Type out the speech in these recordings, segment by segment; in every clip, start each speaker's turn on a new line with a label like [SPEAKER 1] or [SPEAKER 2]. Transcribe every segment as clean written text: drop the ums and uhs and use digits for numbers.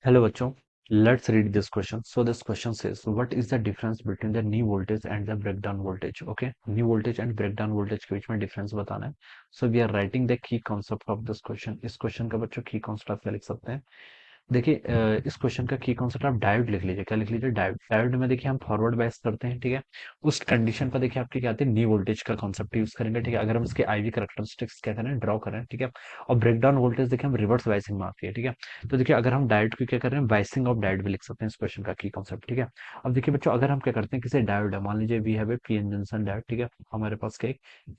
[SPEAKER 1] Hello बच्चों, let's read this question. So this question says, what is the difference between the knee voltage and the breakdown voltage? Okay, knee voltage and breakdown voltage के बीच में difference बताना है. So we are writing the key concept of this question. इस question का बच्चों key concept आप क्या लिख सकते हैं? देखिए इस क्वेश्चन का की कॉन्सेप्ट आप डायोड लिख लीजिए. क्या लिख लीजिए? डायोड. डायोड में देखिए हम फॉरवर्ड बायस करते हैं, ठीक है. उस कंडीशन पर देखिए आपके क्या आते हैं, नी वोल्टेज का कॉन्सेप्ट यूज करेंगे, ठीक है. अगर हम इसके आईवी कैरेक्टरिस्टिक्स क्या करें, ड्रॉ करें, ठीक है. और ब्रेकडाउन वोल्टेज देखिए हम रिवर्स बायसिंग में आती है, ठीक है. तो देखिए अगर हम डायोड को क्या कर रहे हैं, बायसिंग ऑफ डायोड भी लिख सकते हैं इस क्वेश्चन का की कॉन्सेप्ट, ठीक है. अब देखिए बच्चों, अगर हम क्या करते हैं, किसी डायोड है, मान लीजिए we have a PN junction diode, ठीक है. हमारे पास क्या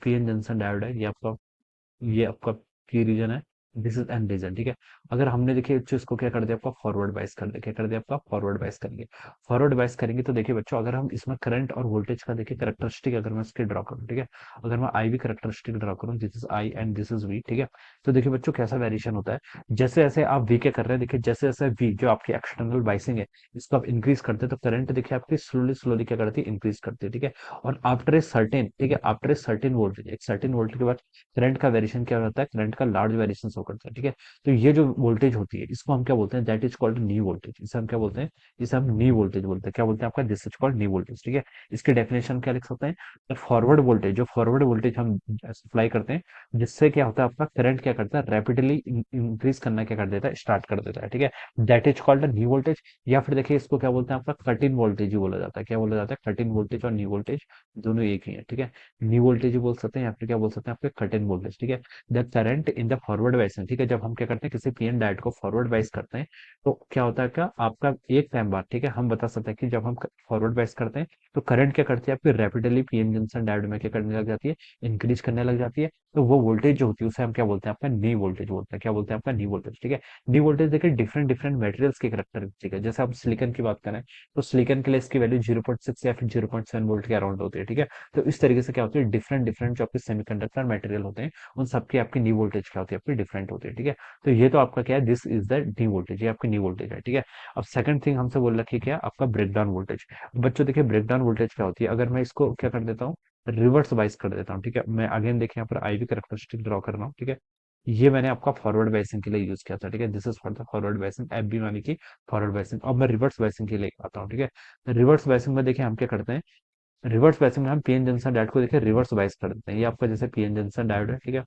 [SPEAKER 1] पीएन जंक्शन डायोड है, ये आपका पी रीजन है. दिस इज एन रीजन, ठीक है. अगर हमने देखिए बच्चों इसको क्या कर दिया, आपका फॉरवर्ड बायस कर दिया. क्या कर दिया? आपका फॉरवर्ड बायस करेंगे. फॉरवर्ड बायस करेंगे तो देखिए बच्चों, अगर हम इसमें करंट और वोल्टेज का देखिए करेक्टरिस्टिक अगर मैं इसके ड्रॉ करूँ, ठीक है. अगर मैं आई वी करेक्टरिस्टिक ड्रॉ करूँ, this is I and this is V, ठीक है. तो देखिए बच्चों कैसा वेरिएशन होता है. जैसे जैसे आप वी क्या कर रहे हैं, देखिए जैसे जैसे वी जो आपकी एक्सटर्नल बाइसिंग है, इसको आप इंक्रीज करते हैं तो करंट देखिए आपकी स्लोली स्लोली क्या करती है, इंक्रीज करती है, ठीक है. और आफ्टर ए सर्टेन, ठीक है, आफ्टर ए सर्टेन वोल्टेज, एक सर्टेन वोल्टेज के बाद करंट का वेरिएशन क्या होता है, करंट का लार्ज वेरिएशन शो करता है, ठीक है. तो ये जो वोल्टेज होती है इसको हम क्या बोलते हैं, that is called knee voltage. इसे हम क्या बोलते हैं, इसे हम नी वोल्टेज बोलते हैं. क्या बोलते हैं आपका, this is called knee voltage, ठीक है. इसकी डेफिनेशन क्या लिख सकते हैं, तो फॉरवर्ड वोल्टेज, जो फॉरवर्ड वोल्टेज हम सप्लाई करते हैं, जिससे क्या होता है, आपका करंट क्या करता है, रैपिडली इंक्रीज करना क्या कर देता है, स्टार्ट कर देता है, ठीक है. That is called knee voltage. या फिर देखिए इसको क्या बोलते हैं, आपका कट इन वोल्टेज ही बोला जाता है. क्या बोला जाता है, कट इन वोल्टेज और नी वोल्टेज दोनों एक ही है, ठीक है. नी वोल्टेज ही बोल सकते हैं या फिर क्या बोल सकते हैं, आपके कट इन वोल्टेज, ठीक है. The current in the forward bias में, ठीक है, जब हम क्या करते हैं किसी पीएन डायोड को फॉरवर्ड वाइस करते हैं, तो क्या होता है, क्या आपका एक टाइम बाद, ठीक है, हम बता सकते हैं कि जब हम फॉरवर्ड वाइस करते हैं तो करंट क्या करती है, आपकी रैपिडली पीएन जंक्शन डायोड में क्या करने लग जाती है, इंक्रीज करने लग जाती है. तो वो वोल्टेज जो होती है उसे हम क्या बोलते हैं, आपका नी वोल्टेज बोलते हैं. क्या बोलते हैं, आपका नी वोल्टेज, ठीक है. नी वोल्टेज देखिए डिफरेंट डिफरेंट मटेरियल्स की करेक्टरिस्टिक है. जैसे आप सिलिकॉन की बात करें तो सिलिकॉन के लिए इसकी वैल्यू 0.6 या फिर 0.7 वोल्ट के अराउंड होती है, ठीक है. तो इस तरीके से क्या होती है, डिफरेंट डिफरेंट जो आपके सेमीकंडक्टर मटेरियल होते हैं, उन सबकी आपकी नी वोल्टेज क्या होती है, आपकी डिफरेंट होती है, ठीक है. तो ये तो आपका क्या है, this is the knee voltage, ये आपकी नी वोल्टेज है, ठीक है. अब सेकंड थिंग हमसे बोल रखी है क्या, आपका ब्रेकडाउन वोल्टेज. बच्चों देखिए ब्रेकडाउन वोल्टेज क्या होती है, अगर मैं इसको क्या कर देता हूँ, रिवर्स बाइस कर देता हूँ, ठीक है. मैं अगेन देखिए यहाँ पर आईवी कैरेक्टरिस्टिक ड्रॉ कर रहा हूँ, ठीक है. ये मैंने आपका फॉरवर्ड बाइसिंग के लिए यूज किया था, ठीक है. This is for the forward biasing, F B यानी कि फॉरवर्ड बाइसिंग. अब मैं रिवर्स बाइसिंग के लिए आता हूँ, ठीक है. रिवर्स बाइसिंग में देखिए हम क्या करते हैं, रिवर्स बायसिंग में हम पीएन जंक्शन डायोड को देखिए रिवर्स बायस कर देते हैं. ये आपका जैसे पीएन जंक्शन डायोड है, ठीक है.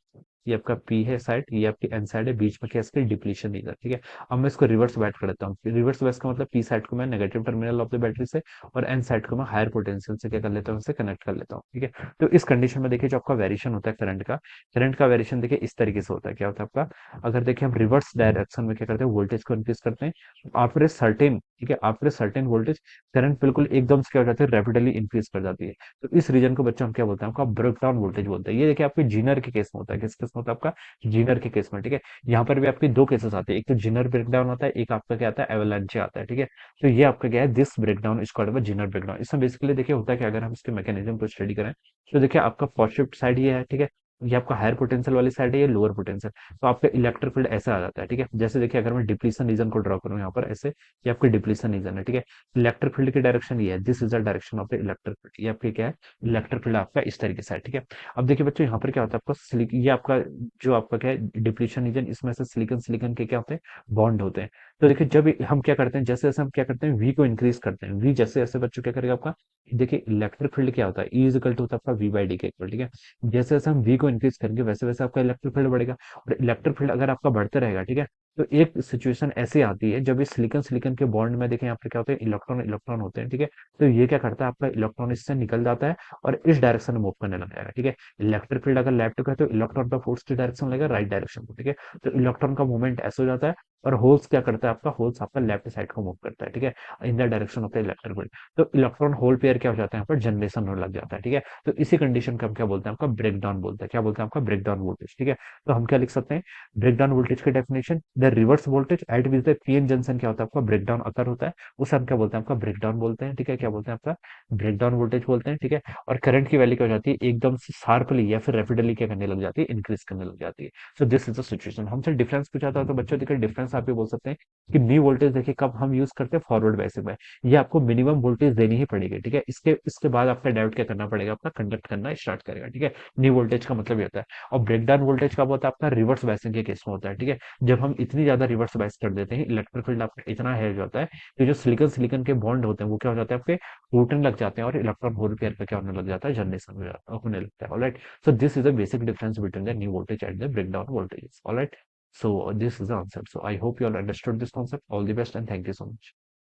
[SPEAKER 1] ये आपका पी है साइड, ये आपकी एन साइड है, बीच में क्या इसके डिप्लीशन नहीं है, ठीक है. अब मैं इसको रिवर्स बायस कर देता हूँ. रिवर्स बायस का मतलब पी साइड को मैं negative terminal of the battery से और एन साइड को मैं हायर पोटेंशियल से क्या कर लेता हूँ, इसे कनेक्ट कर लेता हूँ, ठीक है. तो इस कंडीशन में देखिए जो आपका वेरिएशन होता है करंट का वेरिएशन देखिए इस तरीके से होता है. क्या होता है आपका, अगर देखिए हम रिवर्स डायरेक्शन में क्या करते हैं, वोल्टेज को इंक्रीज करते हैं, आफ्टर ए सर्टेन, ठीक है, after a certain voltage current बिल्कुल एकदम से क्या हो जाती है, रैपिडली इंक्रीज कर जाती है. तो इस रीजन को बच्चों हम क्या बोलते हैं, आपका ब्रेकडाउन वोल्टेज बोलते हैं. ये देखिए आपके जीनर के केस में होता है. किस केस में होता है, आपका जीनर के केस में, ठीक है. यहाँ पर भी आपके दो केसेस आते हैं, एक तो जीनर ब्रेकडाउन होता है, एक आपका क्या आता है, एवलांचे आता है, ठीक है. तो ये आपका क्या है, this breakdown is called Zener breakdown. इसमें बेसिकली देखिए होता है कि अगर हम इसके मैकेनिज्म को स्टडी करें तो देखिए आपका पॉजिटिव साइड ये है, ठीक है. ये आपका हायर पोटेंशियल वाली साइड है, ये लोअर पोटेंशियल. तो आपका इलेक्ट्रिक फील्ड ऐसा आ जाता है, ठीक है. जैसे देखिए अगर मैं डिप्लीशन रीजन को ड्रॉ करूँ यहाँ पर ऐसे, ये आपकी डिप्लीशन रीजन है, ठीक है. इलेक्ट्रिक फील्ड की डायरेक्शन ये है, this is the direction of the electric field. ये आपकी क्या है, इलेक्ट्रिक फील्ड आपका इस तरीके से है, ठीक है. अब देखिए बच्चों यहाँ पर क्या होता है, आपका ये आपका जो आपका क्या है डिप्लीशन रीजन, इसमें से सिलिकॉन सिलिकॉन के क्या होते हैं, बॉन्ड होते हैं. तो देखिए जब हम क्या करते हैं, जैसे जैसे हम क्या करते हैं, वी को इंक्रीज करते हैं, वी जैसे जैसे बच्चों क्या करेगा आपका, देखिए इलेक्ट्रिक फील्ड क्या होता है, ई इज इक्वल टू होता है आपका वी बाई डी के इक्वल, ठीक है. जैसे जैसे हम वी को इंक्रीज करेंगे वैसे वैसे आपका इलेक्ट्रिक फील्ड बढ़ेगा. और इलेक्ट्रिक फील्ड अगर आपका बढ़ते रहेगा, ठीक है, तो एक सिचुएशन ऐसी आती है जब इस सिलिकॉन सिलिकॉन के बॉन्ड में देखिए यहाँ पे क्या होते हैं, इलेक्ट्रॉन इलेक्ट्रॉन होते हैं, ठीक है. तो ये क्या करता है, आपका इलेक्ट्रॉन इससे निकल जाता है और इस डायरेक्शन में मूव करने लग जाएगा, ठीक है. इलेक्ट्रिक फील्ड अगर लेफ्ट का है तो इलेक्ट्रॉन का फोर्स की डायरेक्शन लगेगा राइट डायरेक्शन को, ठीक है. तो इलेक्ट्रॉन का मूवमेंट ऐसे हो जाता है और होल्स क्या करता है, आपका होल्स आपका लेफ्ट साइड को मूव करता है, ठीक है, in the direction of the electric field. तो इलेक्ट्रॉन होल पेयर क्या हो जाता है, यहाँ पर जनरेशन होने लग जाता है, ठीक है. तो इसी कंडीशन को हम क्या बोलते हैं, आपका ब्रेकडाउन बोलते हैं. क्या बोलते हैं, आपका ब्रेकडाउन वोल्टेज, ठीक है. तो हम क्या लिख सकते हैं, ब्रेकडाउन वोल्टेज की definition, the reverse voltage at which the PN junction क्या होता है, आपका ब्रेकडाउन अकर होता है, उसे हम क्या बोलते हैं, आपका ब्रेकडाउन बोलते हैं, ठीक है. क्या बोलते हैं, आपका ब्रेकडाउन वोल्टेज बोलते हैं, ठीक है. और करंट की वैल्यू क्या हो जाती है, एकदम से शार्पली या फिर रैपिडली क्या करने लग जाती है, इंक्रीज करने लग जाती है. So this is the situation. हमसे डिफरेंस पूछा था तो बच्चों देखिए डिफरेंस डिफरेंस आप ये बोल सकते हैं कि न्यू वोल्टेज देखिए कब हम यूज करते हैं, फॉरवर्ड बायसिंग में। ये आपको मिनिमम वोल्टेज देनी ही पड़ेगी, ठीक है। इसके इसके बाद आपका डायोड क्या करना पड़ेगा, अपना कंडक्ट करना स्टार्ट करेगा, ठीक है। न्यू वोल्टेज का मतलब ये होता है। और ब्रेकडाउन वोल्टेज कब होता है, आपका रिवर्स बायसिंग के केस में होता है, ठीक है। जब हम इतनी ज्यादा रिवर्स बायस कर देते हैं, इलेक्ट्रिक फील्ड आपका इतना है जाता है कि जो सिलिकॉन सिलिकॉन के बॉन्ड होते हैं वो क्या हो जाते हैं, आपके टूटने लग जाते हैं, और इलेक्ट्रॉन होल पेयर का क्या होने लग जाता है, जनरेशन होने लगता है। Alright, so this is the basic difference between the new voltage and the breakdown voltages. All right, so this is the answer. So I hope you all understood this concept. All the best and thank you so much.